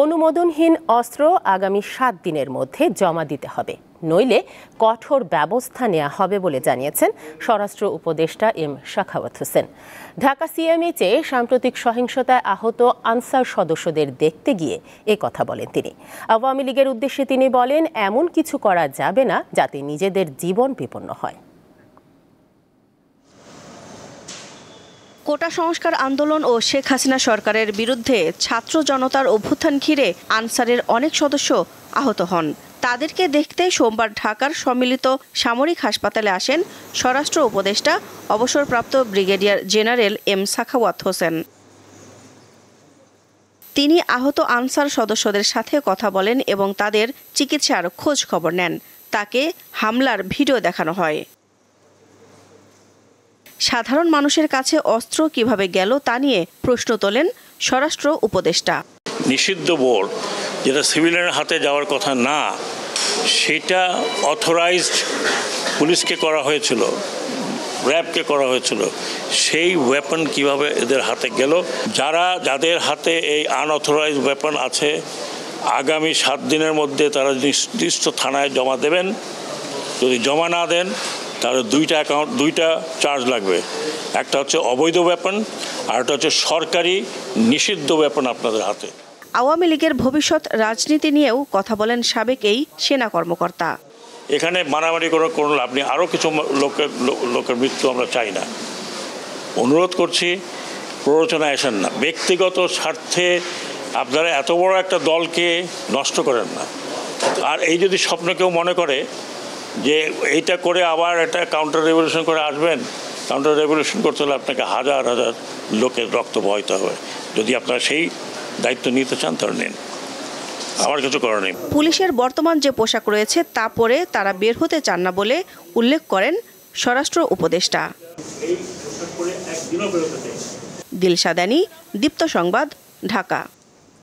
অনুমোদনহীন অস্ত্র আগামী 7 দিনের মধ্যে জমা দিতে হবে, নইলে কঠোর ব্যবস্থা নেওয়া হবে বলে জানিয়েছেন স্বরাষ্ট্র উপদেষ্টা এম সাখাওয়াত হোসেন। ঢাকা সিএমএইচে সাম্প্রতিক সহিংসতায় আহত আনসার সদস্যদের দেখতে গিয়ে এ কথা বলেন তিনি। আওয়ামী লীগের উদ্দেশ্যে তিনি বলেন, এমন কিছু করা যাবে না যাতে নিজেদের জীবন বিপন্ন হয়। কোটা সংস্কার আন্দোলন ও শেখ হাসিনা সরকারের বিরুদ্ধে ছাত্র জনতার অভ্যুত্থান ঘিরে আনসারের অনেক সদস্য আহত হন। তাদেরকে দেখতে সোমবার ঢাকার সম্মিলিত সামরিক হাসপাতালে আসেন স্বরাষ্ট্র উপদেষ্টা অবসরপ্রাপ্ত brigadier general M Sakhawat Hossain. তিনি আহত আনসার সদস্যদের সাথে কথা বলেন এবং তাদের চিকিৎসার খোঁজ খবর নেন। তাকে হামলার ভিডিও দেখানো হয়। সাধারণ মানুষের কাছে অস্ত্র কিভাবে গেল তা নিয়ে প্রশ্ন তোলেন স্বরাষ্ট্র উপদেষ্টা। নিষিদ্ধ বোর্ড যেটা সিভিলিয়ানের হাতে যাওয়ার কথা না, সেটা অথরাইজড পুলিশকে করা হয়েছিল, র্যাবকে করা হয়েছিল। সেই ওয়েপন কিভাবে এদের হাতে গেল? যাদের হাতে এই আনঅথরাইজড ওয়েপন আছে, আগামী 7 দিনের মধ্যে তারা নির্দিষ্ট থানায় জমা দেবেন। যদি জমা না দেন তাহলে দুইটা চার্জ লাগবে। একটা হচ্ছে অবৈধ ওয়েপন, আর একটা হচ্ছে সরকারি নিষিদ্ধ ওয়েপন আপনাদের হাতে। আওয়ামী লীগের ভবিষ্যৎ রাজনীতি নিয়েও কথা বলেন সাবেক এই সেনা কর্মকর্তা। এখানে মারামারি কোনো লাভ নেই। আরও কিছু লোকের মৃত্যু আমরা চাই না। অনুরোধ করছি, প্ররোচনায় আসেন না। ব্যক্তিগত স্বার্থে আপনারা এত বড় একটা দলকে নষ্ট করেন না। আর এই যদি স্বপ্ন কেউ মনে করে যে এইটা করে আবার একটা কাউন্টার রেভলিউশন করে আসবেন, কাউন্টার রেভলিউশন করতে হলে আপনাকে হাজার হাজার লোকের রক্ত বহাইতে হবে। যদি আপনারা সেই দায়িত্ব নিতে চান তাহলে নিন, আমার কিছু করার নেই। পুলিশের বর্তমান যে পোশাক রয়েছে তা পরে তারা বের হতে চান না বলে উল্লেখ করেন স্বরাষ্ট্র উপদেষ্টা। দিলশা দানি, দীপ্ত সংবাদ, ঢাকা।